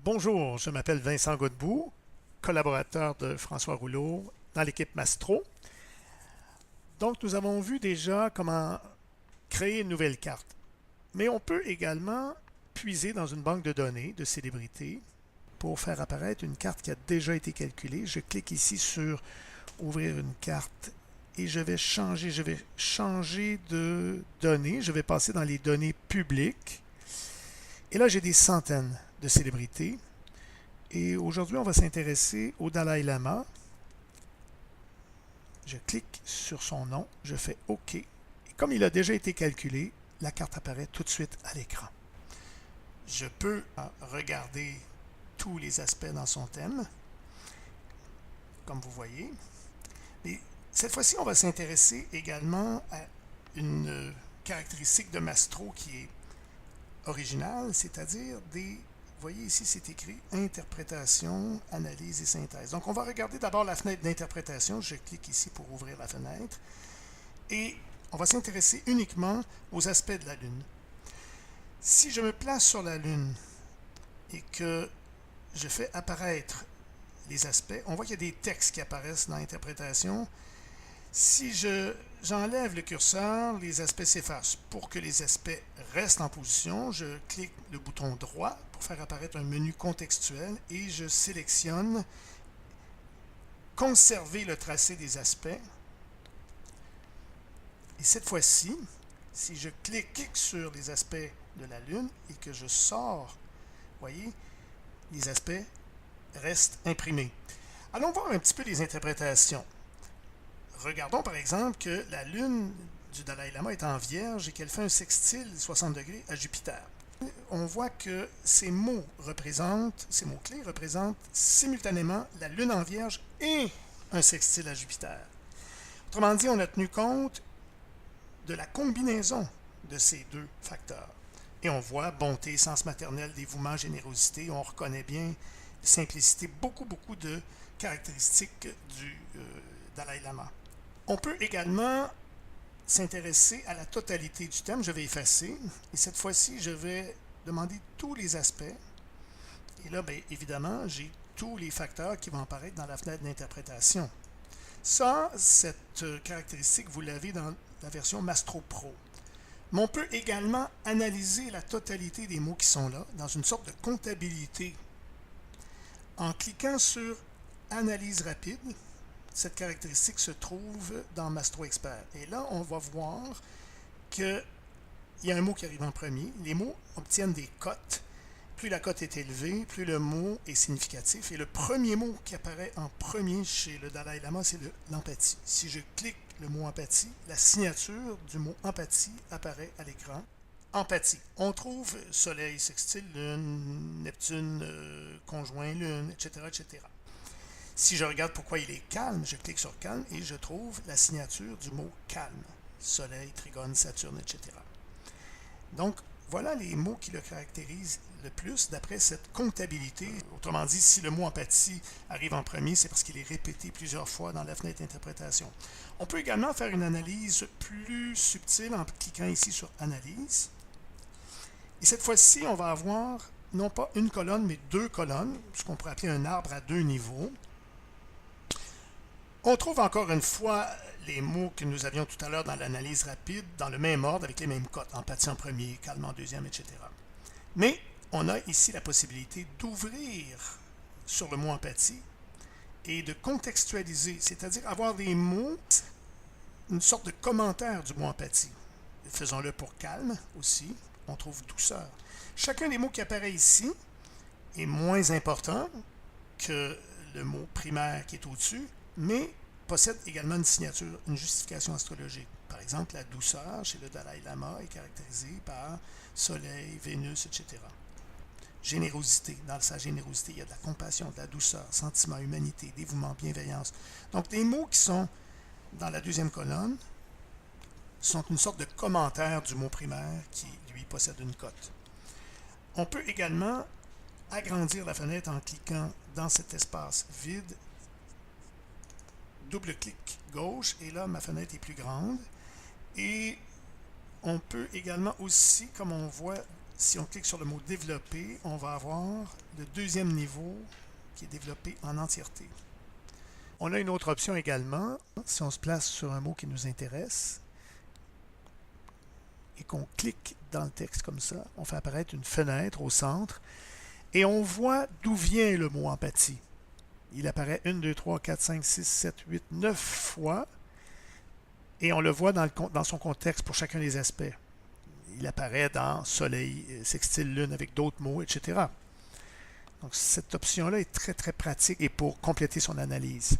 Bonjour, je m'appelle Vincent Godbout, collaborateur de François Rouleau dans l'équipe Mastro. Donc, nous avons vu déjà comment créer une nouvelle carte. Mais on peut également puiser dans une banque de données de célébrités pour faire apparaître une carte qui a déjà été calculée. Je clique ici sur Ouvrir une carte et je vais changer de données. Je vais passer dans les données publiques. Et là, j'ai des centaines de célébrités. Et aujourd'hui, on va s'intéresser au Dalai Lama. Je clique sur son nom, je fais OK. Et comme il a déjà été calculé, la carte apparaît tout de suite à l'écran. Je peux regarder tous les aspects dans son thème, comme vous voyez. Et cette fois-ci, on va s'intéresser également à une caractéristique de Mastro qui est originale, c'est-à-dire vous voyez ici, c'est écrit interprétation, analyse et synthèse. Donc, on va regarder d'abord la fenêtre d'interprétation. Je clique ici pour ouvrir la fenêtre. Et on va s'intéresser uniquement aux aspects de la Lune. Si je me place sur la Lune et que je fais apparaître les aspects, on voit qu'il y a des textes qui apparaissent dans l'interprétation. Si j'enlève le curseur, les aspects s'effacent. Pour que les aspects restent en position, je clique le bouton droit pour faire apparaître un menu contextuel et je sélectionne Conserver le tracé des aspects. Et cette fois-ci, si je clique sur les aspects de la Lune et que je sors, vous voyez, les aspects restent imprimés. Allons voir un petit peu les interprétations. Regardons par exemple que la lune du Dalai Lama est en Vierge et qu'elle fait un sextile 60 degrés à Jupiter. On voit que ces mots-clés représentent simultanément la lune en Vierge et un sextile à Jupiter. Autrement dit, on a tenu compte de la combinaison de ces deux facteurs. Et on voit bonté, sens maternel, dévouement, générosité. On reconnaît bien simplicité, beaucoup de caractéristiques du Dalai Lama. On peut également s'intéresser à la totalité du thème. Je vais effacer et cette fois-ci, je vais demander tous les aspects. Et là, bien, évidemment, j'ai tous les facteurs qui vont apparaître dans la fenêtre d'interprétation. Cette caractéristique, vous l'avez dans la version Mastro Pro. Mais on peut également analyser la totalité des mots qui sont là dans une sorte de comptabilité. En cliquant sur Analyse rapide, cette caractéristique se trouve dans Mastro Expert. Et là, on va voir qu'il y a un mot qui arrive en premier. Les mots obtiennent des cotes. Plus la cote est élevée, plus le mot est significatif. Et le premier mot qui apparaît en premier chez le Dalai Lama, c'est l'empathie. Si je clique le mot empathie, la signature du mot empathie apparaît à l'écran. Empathie. On trouve Soleil, sextile, Lune, Neptune, conjoint Lune, etc., etc. Si je regarde pourquoi il est calme, je clique sur calme et je trouve la signature du mot calme. Soleil, Trigone, Saturne, etc. Donc, voilà les mots qui le caractérisent le plus d'après cette comptabilité. Autrement dit, si le mot empathie arrive en premier, c'est parce qu'il est répété plusieurs fois dans la fenêtre d'interprétation. On peut également faire une analyse plus subtile en cliquant ici sur Analyse. Et cette fois-ci, on va avoir non pas une colonne, mais deux colonnes, ce qu'on pourrait appeler un arbre à deux niveaux. On trouve encore une fois les mots que nous avions tout à l'heure dans l'analyse rapide, dans le même ordre, avec les mêmes cotes, empathie en premier, calme en deuxième, etc. Mais on a ici la possibilité d'ouvrir sur le mot empathie et de contextualiser, c'est-à-dire avoir des mots, une sorte de commentaire du mot empathie. Faisons-le pour calme aussi, on trouve douceur. Chacun des mots qui apparaît ici est moins important que le mot primaire qui est au-dessus, mais possède également une signature, une justification astrologique. Par exemple, la douceur chez le Dalai Lama est caractérisée par Soleil, Vénus, etc. Générosité. Dans sa générosité, il y a de la compassion, de la douceur, sentiment, humanité, dévouement, bienveillance. Donc, les mots qui sont dans la deuxième colonne sont une sorte de commentaire du mot primaire qui, lui, possède une cote. On peut également agrandir la fenêtre en cliquant dans cet espace vide, double-clic gauche, et là, ma fenêtre est plus grande. Et on peut également aussi, comme on voit, si on clique sur le mot développer, on va avoir le deuxième niveau qui est développé en entièreté. On a une autre option également, si on se place sur un mot qui nous intéresse et qu'on clique dans le texte comme ça, on fait apparaître une fenêtre au centre et on voit d'où vient le mot empathie. Il apparaît 1, 2, 3, 4, 5, 6, 7, 8, 9 fois et on le voit dans son contexte pour chacun des aspects. Il apparaît dans soleil, sextile, lune avec d'autres mots, etc. Donc cette option-là est très très pratique et pour compléter son analyse.